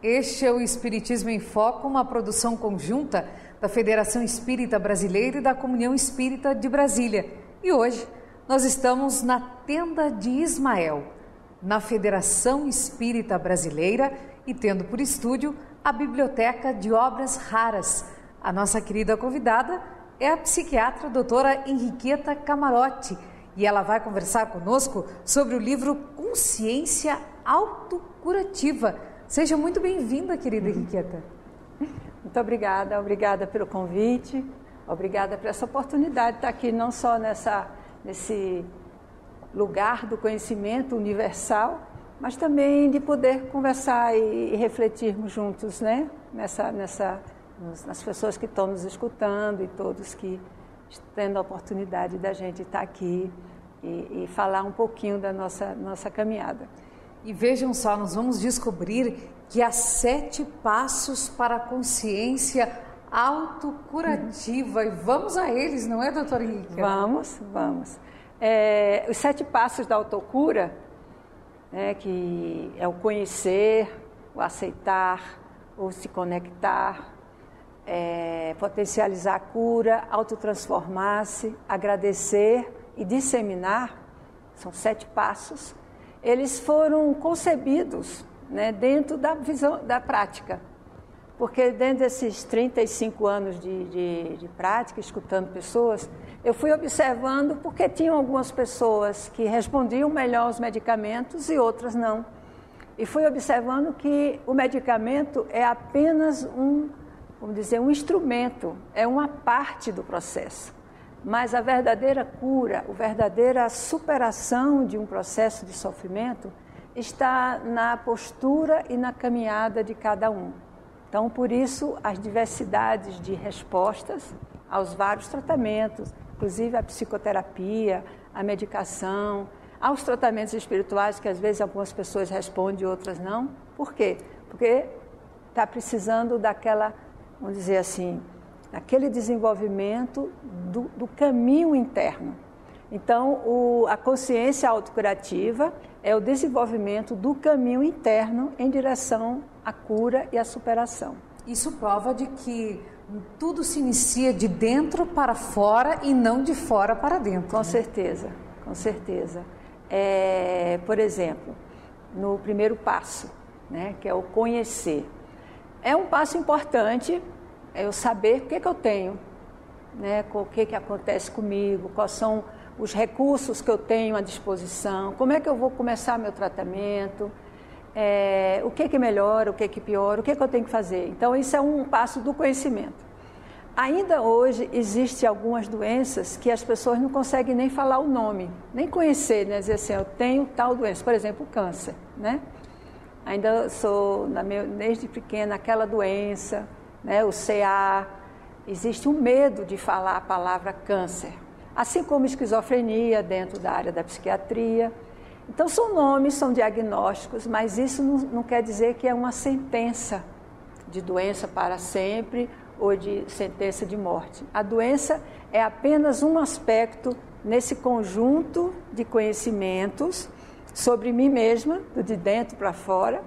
Este é o Espiritismo em Foco, uma produção conjunta da Federação Espírita Brasileira e da Comunhão Espírita de Brasília. E hoje nós estamos na Tenda de Ismael, na Federação Espírita Brasileira e tendo por estúdio a Biblioteca de Obras Raras. A nossa querida convidada é a psiquiatra doutora Henriqueta Camarote e ela vai conversar conosco sobre o livro Consciência Autocurativa. Seja muito bem-vinda, querida Henriqueta. Muito obrigada, obrigada pelo convite, obrigada por essa oportunidade de estar aqui não só nesse lugar do conhecimento universal, mas também de poder conversar e refletirmos juntos, né? Nas pessoas que estão nos escutando e todos que tendo a oportunidade da gente estar aqui e falar um pouquinho da nossa caminhada. E vejam só, nós vamos descobrir que há 7 passos para a consciência autocurativa. E vamos a eles, não é, doutora Henrique? Vamos. Os 7 passos da autocura, né, que é o conhecer, o aceitar, o se conectar, potencializar a cura, autotransformar-se, agradecer e disseminar. São 7 passos. Eles foram concebidos, né, dentro da visão da prática, porque dentro desses 35 anos de prática, escutando pessoas, eu fui observando porque tinham algumas pessoas que respondiam melhor aos medicamentos e outras não. E fui observando que o medicamento é apenas um instrumento, é uma parte do processo. Mas a verdadeira cura, a verdadeira superação de um processo de sofrimento está na postura e na caminhada de cada um. Então, por isso, as diversidades de respostas aos vários tratamentos, inclusive a psicoterapia, a medicação, aos tratamentos espirituais, que às vezes algumas pessoas respondem e outras não. Por quê? Porque está precisando daquela, vamos dizer assim, aquele desenvolvimento do caminho interno. Então, a consciência autocurativa é o desenvolvimento do caminho interno em direção à cura e à superação. Isso prova de que tudo se inicia de dentro para fora e não de fora para dentro. Com certeza, com certeza. Por exemplo, no primeiro passo, né, que é o conhecer. É um passo importante, é eu saber o que eu tenho, né? O que acontece comigo, quais são os recursos que eu tenho à disposição, como é que eu vou começar meu tratamento, o que melhora, o que piora, o que eu tenho que fazer. Então, isso é um passo do conhecimento. Ainda hoje, existem algumas doenças que as pessoas não conseguem nem falar o nome, nem conhecer, né? Dizer assim, eu tenho tal doença, por exemplo, o câncer, né? Ainda sou, desde pequena, aquela doença, né, o CA, existe um medo de falar a palavra câncer, assim como esquizofrenia dentro da área da psiquiatria. Então são nomes, são diagnósticos, mas isso não quer dizer que é uma sentença de doença para sempre ou de sentença de morte. A doença é apenas um aspecto nesse conjunto de conhecimentos sobre mim mesma, de dentro para fora,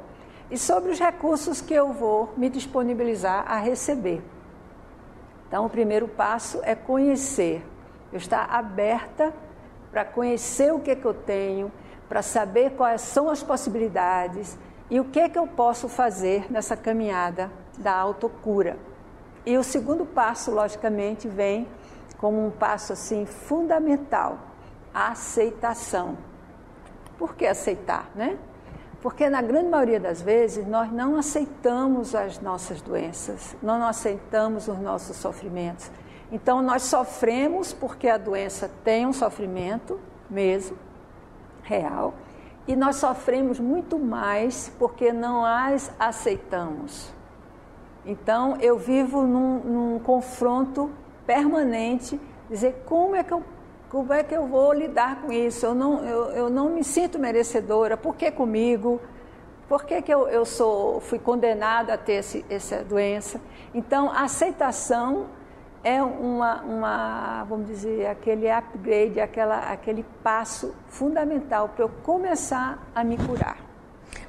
e sobre os recursos que eu vou me disponibilizar a receber. Então, o primeiro passo é conhecer. Eu estar aberta para conhecer o que eu tenho, para saber quais são as possibilidades e o que eu posso fazer nessa caminhada da autocura. E o segundo passo, logicamente, vem como um passo assim fundamental, a aceitação. Por que aceitar, né? Porque na grande maioria das vezes nós não aceitamos as nossas doenças, não aceitamos os nossos sofrimentos. Então nós sofremos porque a doença tem um sofrimento mesmo, real, e nós sofremos muito mais porque não as aceitamos. Então eu vivo num confronto permanente, dizer como é que eu vou lidar com isso? Eu não me sinto merecedora. Por que comigo? Por que eu fui condenada a ter essa doença? Então, a aceitação é vamos dizer, aquele upgrade, aquele passo fundamental para eu começar a me curar.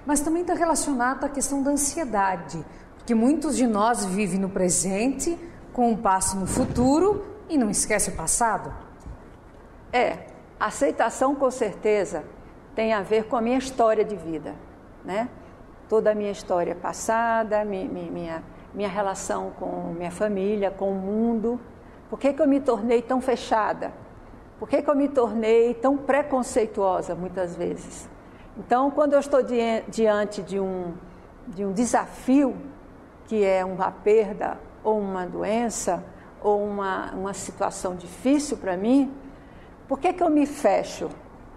mas também está relacionado à questão da ansiedade, porque muitos de nós vivem no presente, com um passo no futuro e não esquece o passado. A aceitação com certeza tem a ver com a minha história de vida, né? Toda a minha história passada, minha relação com minha família, com o mundo. Por que eu me tornei tão fechada? Por que eu me tornei tão preconceituosa muitas vezes? Então, quando eu estou diante de um desafio, que é uma perda ou uma doença ou uma situação difícil para mim, por que eu me fecho?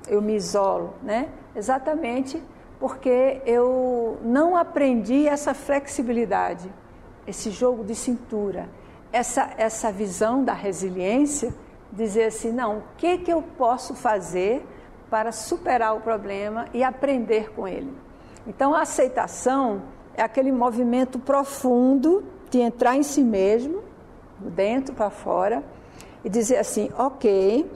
Eu me isolo, né? Exatamente porque eu não aprendi essa flexibilidade, esse jogo de cintura, essa visão da resiliência, dizer assim, não, o que eu posso fazer para superar o problema e aprender com ele? Então, a aceitação é aquele movimento profundo de entrar em si mesmo, do dentro para fora, e dizer assim, ok,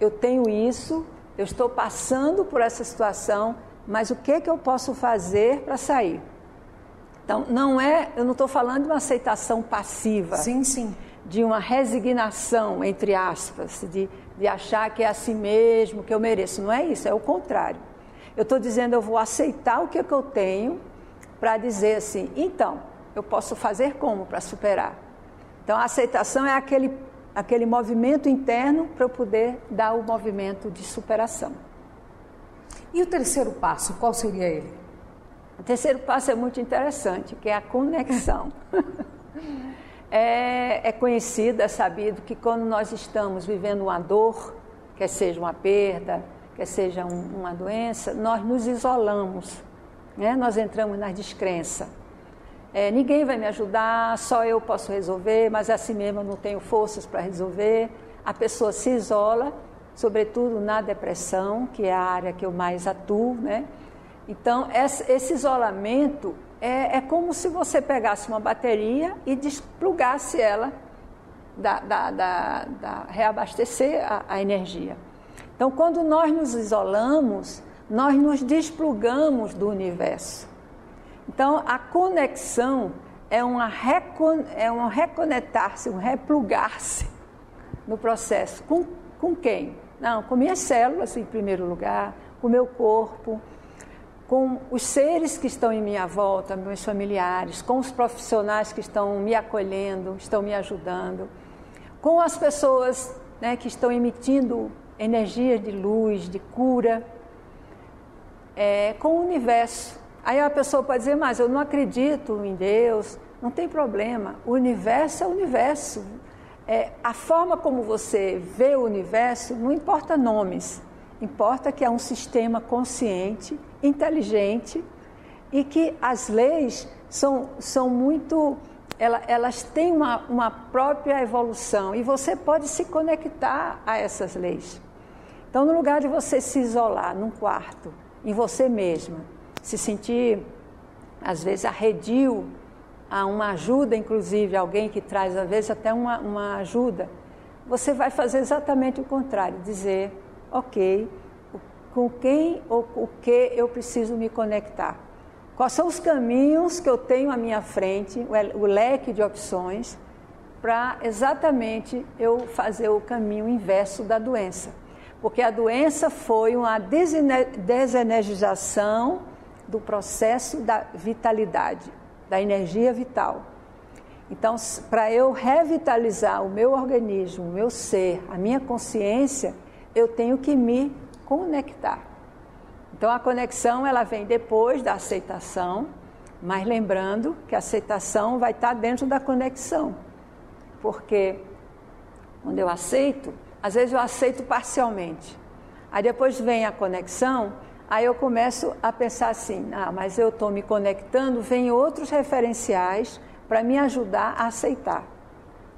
eu tenho isso, eu estou passando por essa situação, mas o que eu posso fazer para sair? Então, eu não estou falando de uma aceitação passiva. Sim, sim. De uma resignação, entre aspas, de achar que é assim mesmo, que eu mereço. Não é isso, é o contrário. Eu estou dizendo, eu vou aceitar o que eu tenho para dizer assim, então, eu posso fazer como para superar? Então, a aceitação é aquele movimento interno para eu poder dar o movimento de superação. E o terceiro passo, qual seria ele? O terceiro passo é muito interessante, que é a conexão. É conhecido, é sabido que quando nós estamos vivendo uma dor, quer seja uma perda, quer seja uma doença, nós nos isolamos, né? Nós entramos na descrença. Ninguém vai me ajudar, só eu posso resolver, mas assim mesmo eu não tenho forças para resolver. A pessoa se isola, sobretudo na depressão, que é a área que eu mais atuo, né? Então, esse isolamento é como se você pegasse uma bateria e desplugasse ela, reabastecer a energia. Então, quando nós nos isolamos, nós nos desplugamos do universo. Então, a conexão é um reconectar-se, um replugar-se no processo. Com quem? Não, com minhas células, em primeiro lugar, com o meu corpo, com os seres que estão em minha volta, meus familiares, com os profissionais que estão me acolhendo, estão me ajudando, com as pessoas, né, que estão emitindo energia de luz, de cura, com o universo. Aí a pessoa pode dizer, mas eu não acredito em Deus. Não tem problema, o universo é o universo. A forma como você vê o universo não importa nomes, importa que é um sistema consciente, inteligente, e que as leis são muito, elas têm uma própria evolução e você pode se conectar a essas leis. Então, no lugar de você se isolar num quarto, em você mesma, se sentir, às vezes, arredio a uma ajuda, inclusive, alguém que traz, às vezes, até uma ajuda, você vai fazer exatamente o contrário, dizer, ok, com quem ou o que eu preciso me conectar? Quais são os caminhos que eu tenho à minha frente, o leque de opções, para exatamente eu fazer o caminho inverso da doença? Porque a doença foi uma desenergização do processo da vitalidade, da energia vital. Então, para eu revitalizar o meu organismo, o meu ser, a minha consciência, eu tenho que me conectar. Então, a conexão ela vem depois da aceitação, mas lembrando que a aceitação vai estar dentro da conexão. Porque quando eu aceito, às vezes eu aceito parcialmente. Aí depois vem a conexão, aí eu começo a pensar assim, mas eu estou me conectando, vem outros referenciais para me ajudar a aceitar.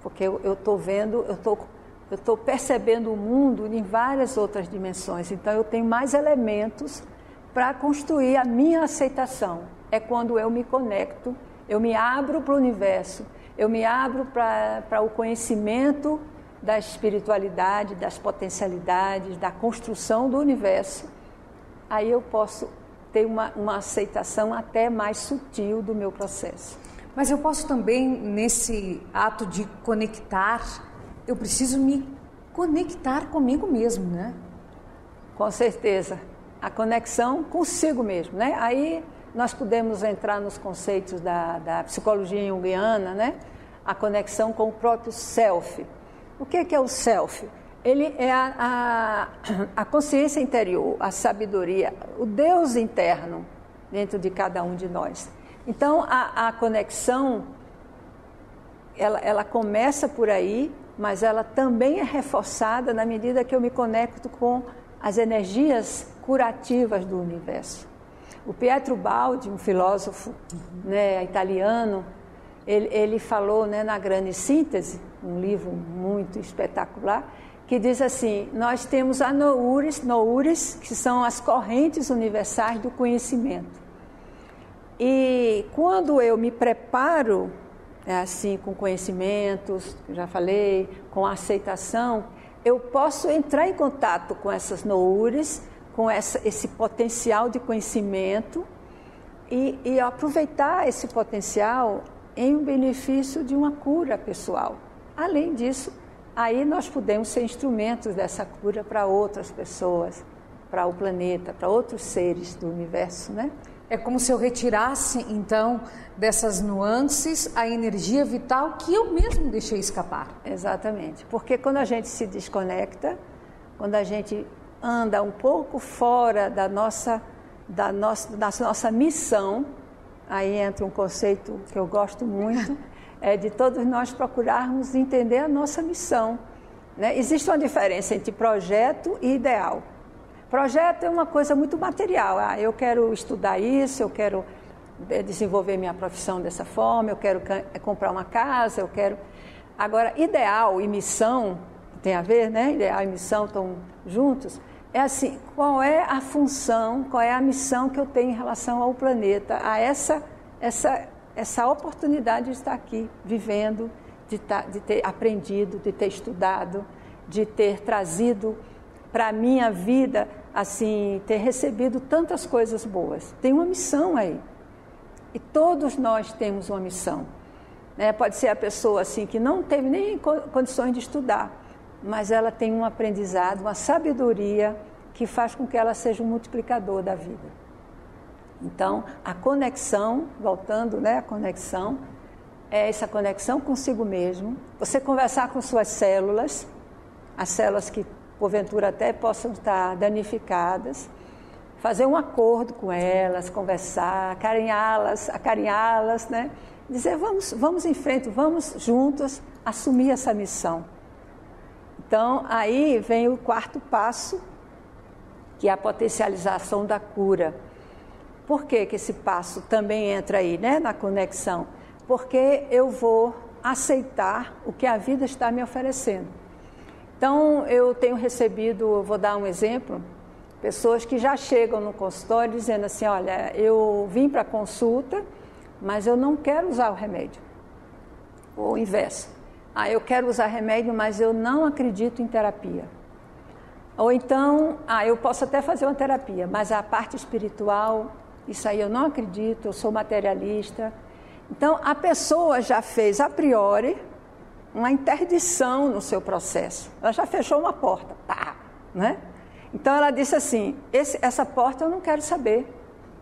Porque eu estou vendo, eu estou percebendo o mundo em várias outras dimensões. Então, eu tenho mais elementos para construir a minha aceitação. É quando eu me conecto, eu me abro para o universo, eu me abro para o conhecimento da espiritualidade, das potencialidades, da construção do universo. Aí eu posso ter uma aceitação até mais sutil do meu processo. Mas eu posso também, nesse ato de conectar, eu preciso me conectar comigo mesmo, né? Com certeza. A conexão consigo mesmo, né? Aí nós podemos entrar nos conceitos da psicologia junguiana, né? A conexão com o próprio self. O que é o self? Ele é a consciência interior, a sabedoria, o Deus interno dentro de cada um de nós. Então, a conexão, ela começa por aí, mas ela também é reforçada na medida que eu me conecto com as energias curativas do universo. O Pietro Baldi, um filósofo né, italiano, ele falou né, na Grande Síntese, um livro muito espetacular, que diz assim, nós temos a Noures, que são as correntes universais do conhecimento. E quando eu me preparo, assim, com conhecimentos, já falei, com aceitação, eu posso entrar em contato com essas Noures, com esse potencial de conhecimento e aproveitar esse potencial em um benefício de uma cura pessoal. Além disso, aí nós podemos ser instrumentos dessa cura para outras pessoas, para o planeta, para outros seres do universo, né? É como se eu retirasse, então, dessas nuances, a energia vital que eu mesmo deixei escapar. Exatamente, porque quando a gente se desconecta, quando a gente anda um pouco fora da nossa missão, aí entra um conceito que eu gosto muito, é de todos nós procurarmos entender a nossa missão, né? Existe uma diferença entre projeto e ideal. Projeto é uma coisa muito material. Eu quero estudar isso, eu quero desenvolver minha profissão dessa forma, eu quero comprar uma casa, eu quero... Agora, ideal e missão, tem a ver, né? Ideal e missão estão juntos. É assim, qual é a função, qual é a missão que eu tenho em relação ao planeta, a essa oportunidade de estar aqui, vivendo, de ter aprendido, de ter estudado, de ter trazido para a minha vida, assim, ter recebido tantas coisas boas. Tem uma missão aí. E todos nós temos uma missão. Né? Pode ser a pessoa assim, que não teve nem condições de estudar, mas ela tem um aprendizado, uma sabedoria que faz com que ela seja um multiplicador da vida. Então, a conexão, voltando, né, a conexão, é essa conexão consigo mesmo. Você conversar com suas células, as células que porventura até possam estar danificadas, fazer um acordo com elas, conversar, acarinhá-las, né? Dizer, vamos em frente, vamos juntos assumir essa missão. Então, aí vem o quarto passo, que é a potencialização da cura. Por que esse passo também entra aí, né, na conexão? Porque eu vou aceitar o que a vida está me oferecendo. Então, eu tenho recebido, vou dar um exemplo, pessoas que já chegam no consultório dizendo assim, olha, eu vim para a consulta, mas eu não quero usar o remédio. Ou o inverso. Eu quero usar remédio, mas eu não acredito em terapia. Ou então, eu posso até fazer uma terapia, mas a parte espiritual, isso aí eu não acredito, eu sou materialista. Então, a pessoa já fez a priori uma interdição no seu processo. Ela já fechou uma porta, né? Então ela disse assim, essa porta eu não quero saber,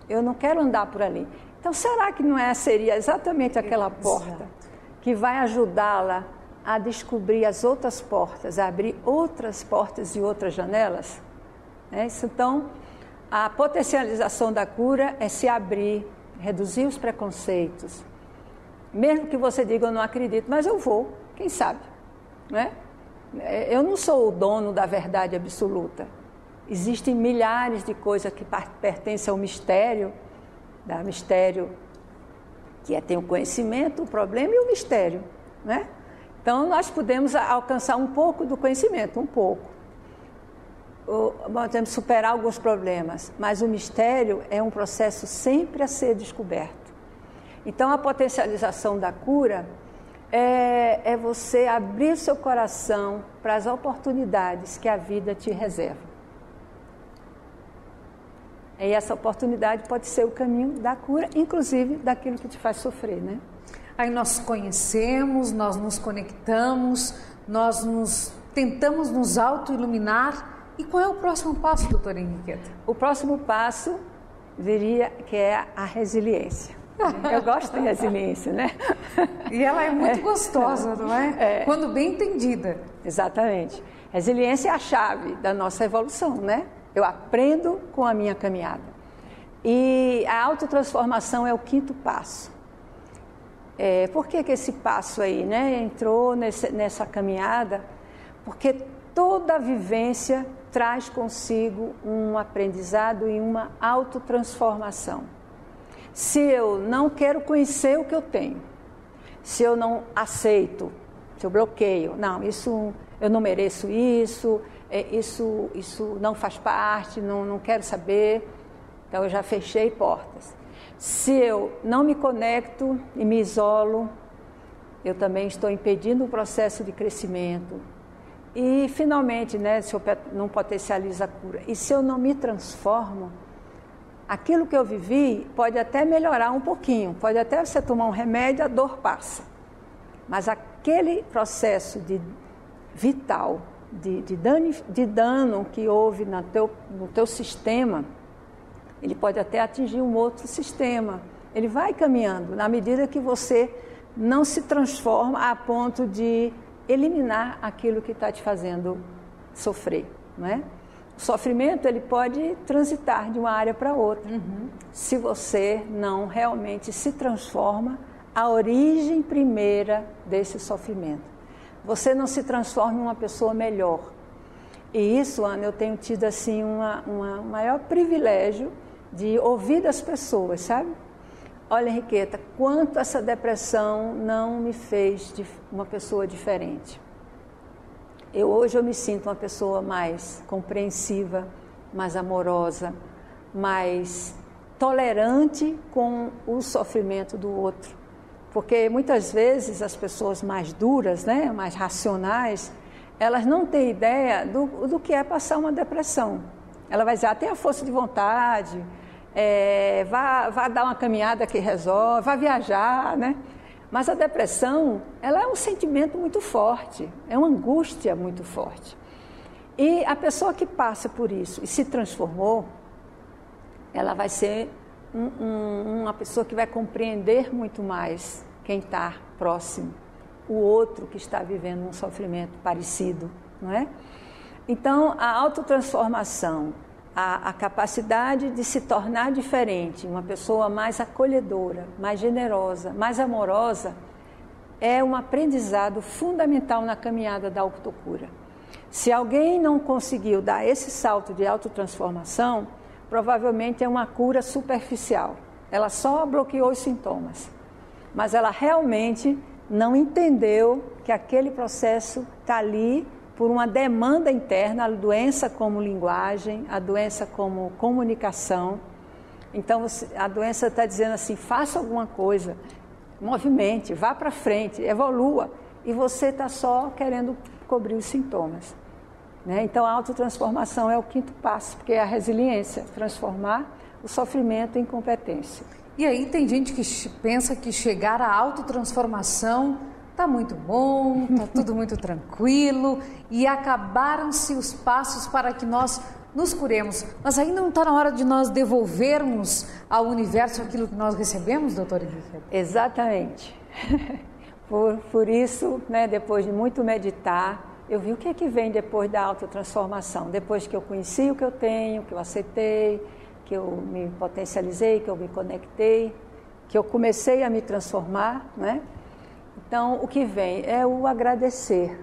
eu não quero andar por ali. Então será que não seria exatamente aquela porta que vai ajudá-la a descobrir as outras portas, a abrir outras portas e outras janelas? Então, a potencialização da cura é se abrir, reduzir os preconceitos. Mesmo que você diga, eu não acredito, mas eu vou. Quem sabe? Né? Eu não sou o dono da verdade absoluta. Existem milhares de coisas que pertencem ao mistério, mistério que tem o conhecimento, o problema e o mistério. Né? Então, nós podemos alcançar um pouco do conhecimento, um pouco. Podemos superar alguns problemas, mas o mistério é um processo sempre a ser descoberto. Então, a potencialização da cura é você abrir seu coração para as oportunidades que a vida te reserva. E essa oportunidade pode ser o caminho da cura, inclusive daquilo que te faz sofrer, né? Aí nós conhecemos, nós nos conectamos, tentamos nos auto-iluminar. E qual é o próximo passo, doutora Henriqueta? O próximo passo diria que é a resiliência. Eu gosto de resiliência, né? E ela é muito gostosa, não é? Quando bem entendida. Exatamente. Resiliência é a chave da nossa evolução, né? Eu aprendo com a minha caminhada. E a autotransformação é o 5º passo. Por que esse passo aí, né, entrou nessa caminhada? Porque toda vivência traz consigo um aprendizado e uma autotransformação. Se eu não quero conhecer o que eu tenho, se eu não aceito, se eu bloqueio, não, isso eu não mereço isso não faz parte, não quero saber, então eu já fechei portas. Se eu não me conecto e me isolo, eu também estou impedindo o processo de crescimento. E, finalmente, né, se eu não potencializo a cura, e se eu não me transformo, aquilo que eu vivi pode até melhorar um pouquinho, pode até você tomar um remédio, a dor passa. Mas aquele processo vital, de dano que houve no teu sistema, ele pode até atingir um outro sistema. Ele vai caminhando na medida que você não se transforma a ponto de eliminar aquilo que está te fazendo sofrer, não é? O sofrimento, ele pode transitar de uma área para outra. Se você não realmente se transforma a origem primeira desse sofrimento. Você não se transforma em uma pessoa melhor. E isso, Ana, eu tenho tido assim um maior privilégio de ouvir das pessoas, sabe? Olha, Henriqueta, quanto essa depressão não me fez de uma pessoa diferente. Hoje eu me sinto uma pessoa mais compreensiva, mais amorosa, mais tolerante com o sofrimento do outro. Porque muitas vezes as pessoas mais duras, né, mais racionais, elas não têm ideia do que é passar uma depressão. Ela vai dizer, tem a força de vontade, vá dar uma caminhada que resolve, vá viajar, né? Mas a depressão, ela é um sentimento muito forte, é uma angústia muito forte. E a pessoa que passa por isso e se transformou, ela vai ser uma pessoa que vai compreender muito mais quem está próximo, o outro que está vivendo um sofrimento parecido, não é? Então, a autotransformação, a capacidade de se tornar diferente, uma pessoa mais acolhedora, mais generosa, mais amorosa, é um aprendizado fundamental na caminhada da autocura. Se alguém não conseguiu dar esse salto de autotransformação, provavelmente é uma cura superficial. Ela só bloqueou os sintomas, mas ela realmente não entendeu que aquele processo está ali por uma demanda interna, a doença como linguagem, a doença como comunicação. Então, a doença está dizendo assim, faça alguma coisa, movimente, vá para frente, evolua, e você está só querendo cobrir os sintomas, né? Então, a autotransformação é o 5º passo, porque é a resiliência, transformar o sofrimento em competência. E aí tem gente que pensa que chegar à autotransformação está muito bom, está tudo muito tranquilo e acabaram-se os passos para que nós nos curemos. Mas ainda não está na hora de nós devolvermos ao universo aquilo que nós recebemos, doutora Henriqueta? Exatamente. Por isso, né, depois de muito meditar, eu vi o que é que vem depois da autotransformação. Depois que eu conheci o que eu tenho, que eu aceitei, que eu me potencializei, que eu me conectei, que eu comecei a me transformar, né? Então, o que vem é o agradecer,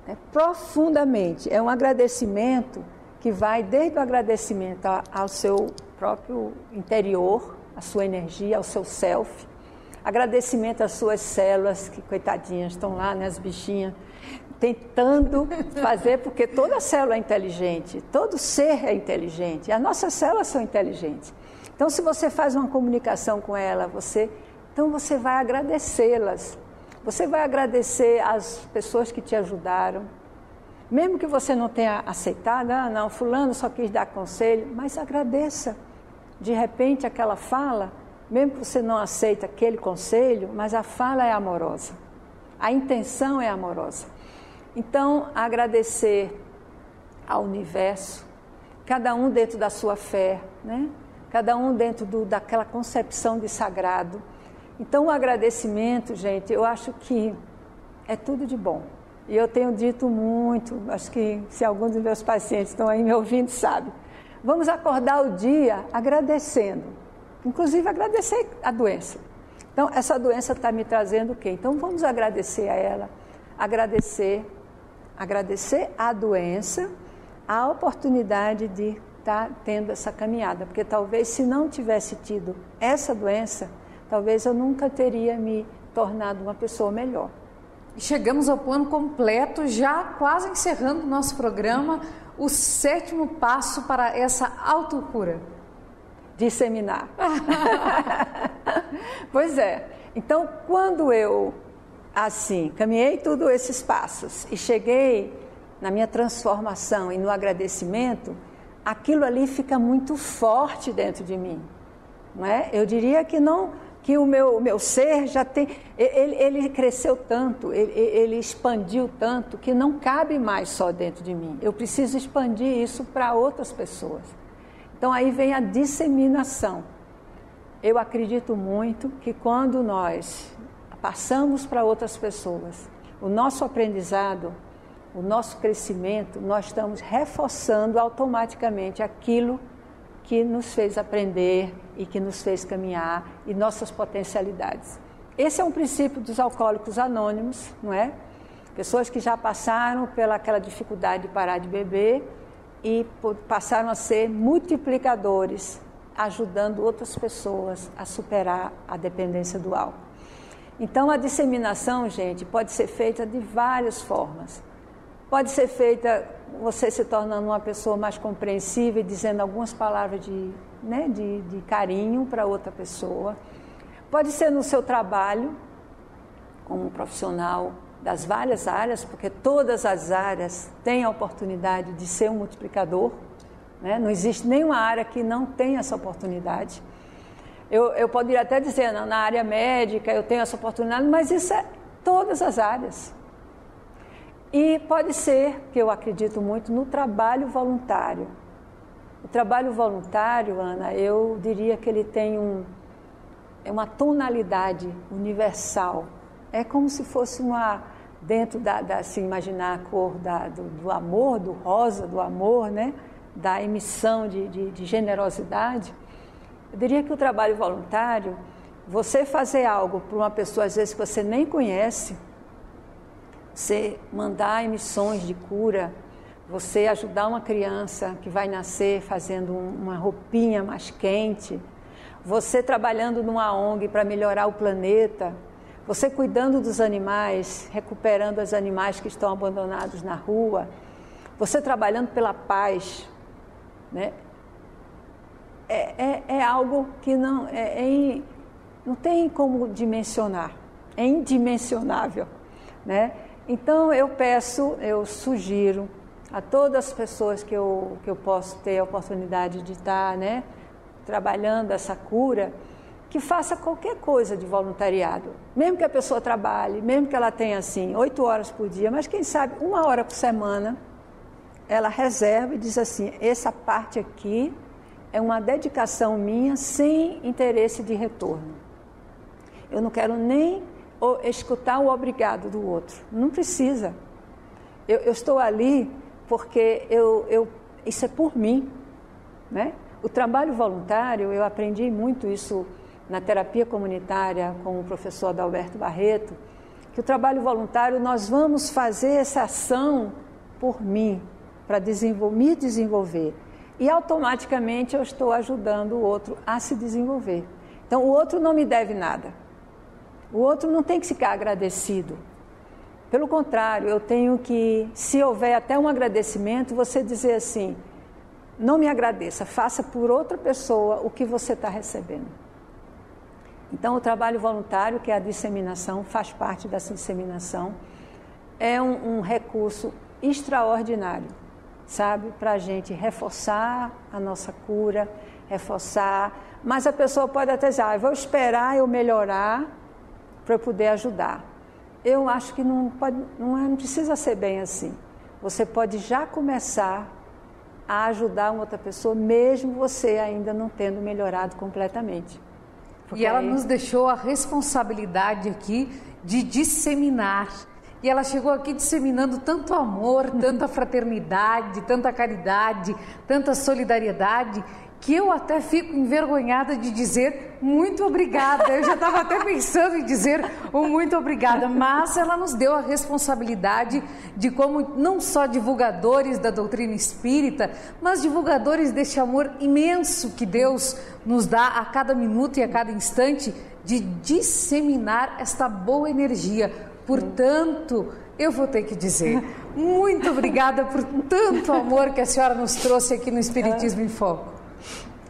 né? Profundamente. É um agradecimento que vai desde o agradecimento ao seu próprio interior, à sua energia, ao seu self. Agradecimento às suas células, que coitadinhas estão lá, né, as bichinhas, tentando fazer, porque toda célula é inteligente, todo ser é inteligente, as nossas células são inteligentes. Então, se você faz uma comunicação com ela, então você vai agradecê-las. Você vai agradecer às pessoas que te ajudaram, mesmo que você não tenha aceitado, não, fulano só quis dar conselho, mas agradeça, de repente aquela fala, mesmo que você não aceite aquele conselho, mas a fala é amorosa, a intenção é amorosa. Então, agradecer ao universo, cada um dentro da sua fé, né? Cada um dentro daquela concepção de sagrado. Então, o agradecimento, gente, eu acho que é tudo de bom. E eu tenho dito muito, acho que se alguns dos meus pacientes estão aí me ouvindo, sabe. Vamos acordar o dia agradecendo, inclusive agradecer a doença. Então, essa doença está me trazendo o quê? Então, vamos agradecer a ela, agradecer a doença, a oportunidade de estar tendo essa caminhada, porque talvez se não tivesse tido essa doença, talvez eu nunca teria me tornado uma pessoa melhor. Chegamos ao plano completo, já quase encerrando o nosso programa, o 7º passo para essa autocura. Disseminar. Pois é. Então, quando eu, assim, caminhei todos esses passos e cheguei na minha transformação e no agradecimento, aquilo ali fica muito forte dentro de mim. Não é? Eu diria que não... que o meu ser já tem, ele cresceu tanto, ele expandiu tanto, que não cabe mais só dentro de mim. Eu preciso expandir isso para outras pessoas. Então, aí vem a disseminação. Eu acredito muito que quando nós passamos para outras pessoas, o nosso aprendizado, o nosso crescimento, nós estamos reforçando automaticamente aquilo que nos fez aprender e que nos fez caminhar e nossas potencialidades. Esse é um princípio dos alcoólicos anônimos, não é? Pessoas que já passaram pelaquela dificuldade de parar de beber e passaram a ser multiplicadores, ajudando outras pessoas a superar a dependência do álcool. Então, a disseminação, gente, pode ser feita de várias formas. Pode ser feita você se tornando uma pessoa mais compreensiva e dizendo algumas palavras de carinho para outra pessoa. Pode ser no seu trabalho, como um profissional das várias áreas, porque todas as áreas têm a oportunidade de ser um multiplicador, né? Não existe nenhuma área que não tenha essa oportunidade. Eu poderia até dizer, na área médica eu tenho essa oportunidade, mas isso é todas as áreas. E pode ser, que eu acredito muito, no trabalho voluntário. O trabalho voluntário, Ana, eu diria que ele tem uma tonalidade universal. É como se fosse dentro assim, imaginar a cor do amor, do rosa, do amor, né? Da emissão de generosidade. Eu diria que o trabalho voluntário, você fazer algo para uma pessoa, às vezes, que você nem conhece, você mandar emissões de cura, você ajudar uma criança que vai nascer fazendo uma roupinha mais quente, você trabalhando numa ONG para melhorar o planeta, você cuidando dos animais, recuperando os animais que estão abandonados na rua, você trabalhando pela paz, né? É algo que não tem como dimensionar, é indimensionável, né? Então, eu sugiro a todas as pessoas que eu posso ter a oportunidade de estar, né, trabalhando essa cura, que faça qualquer coisa de voluntariado. Mesmo que a pessoa trabalhe, mesmo que ela tenha, assim, 8 horas por dia, mas quem sabe 1 hora por semana, ela reserva e diz assim, essa parte aqui é uma dedicação minha sem interesse de retorno. Eu não quero nem escutar o obrigado do outro. Não precisa. Eu estou ali porque isso é por mim, né? O trabalho voluntário, eu aprendi muito isso na terapia comunitária com o professor Adalberto Barreto, que o trabalho voluntário, nós vamos fazer essa ação por mim, para me desenvolver. E automaticamente eu estou ajudando o outro a se desenvolver. Então, o outro não me deve nada. O outro não tem que ficar agradecido. Pelo contrário, eu tenho que, se houver até um agradecimento, você dizer assim, não me agradeça, faça por outra pessoa o que você está recebendo. Então, o trabalho voluntário, que é a disseminação, faz parte dessa disseminação, é um recurso extraordinário, sabe? Para a gente reforçar a nossa cura, reforçar, mas a pessoa pode até dizer, eu vou esperar eu melhorar para eu poder ajudar. Eu acho que não precisa ser bem assim. Você pode já começar a ajudar uma outra pessoa, mesmo você ainda não tendo melhorado completamente. E ela nos deixou a responsabilidade aqui de disseminar. E ela chegou aqui disseminando tanto amor, tanta fraternidade, tanta caridade, tanta solidariedade, que eu até fico envergonhada de dizer muito obrigada. Eu já estava até pensando em dizer um muito obrigada, mas ela nos deu a responsabilidade de como não só divulgadores da doutrina espírita, mas divulgadores deste amor imenso que Deus nos dá a cada minuto e a cada instante, de disseminar esta boa energia. Portanto, eu vou ter que dizer muito obrigada por tanto amor que a senhora nos trouxe aqui no Espiritismo em Foco.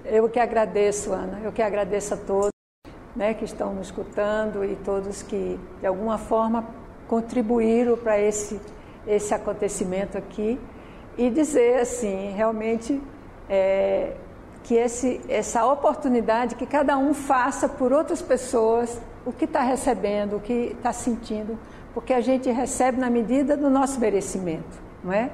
Eu que agradeço, Ana, eu que agradeço a todos, né, que estão nos escutando e todos que, de alguma forma, contribuíram para esse acontecimento aqui, e dizer, assim, realmente, que essa oportunidade que cada um faça por outras pessoas o que está recebendo, o que está sentindo, porque a gente recebe na medida do nosso merecimento, não é?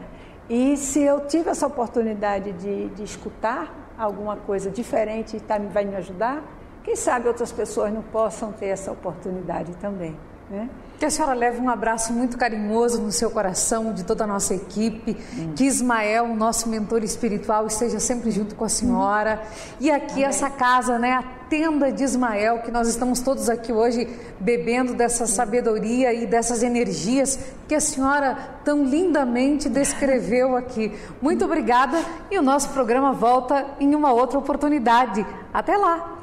E se eu tive essa oportunidade de escutar alguma coisa diferente e vai me ajudar, quem sabe outras pessoas não possam ter essa oportunidade também, né? Que a senhora leve um abraço muito carinhoso no seu coração, de toda a nossa equipe, que Ismael, o nosso mentor espiritual, esteja sempre junto com a senhora. E aqui essa casa, né, a tenda de Ismael, que nós estamos todos aqui hoje bebendo dessa sabedoria e dessas energias que a senhora tão lindamente descreveu aqui. Muito obrigada, e o nosso programa volta em uma outra oportunidade. Até lá!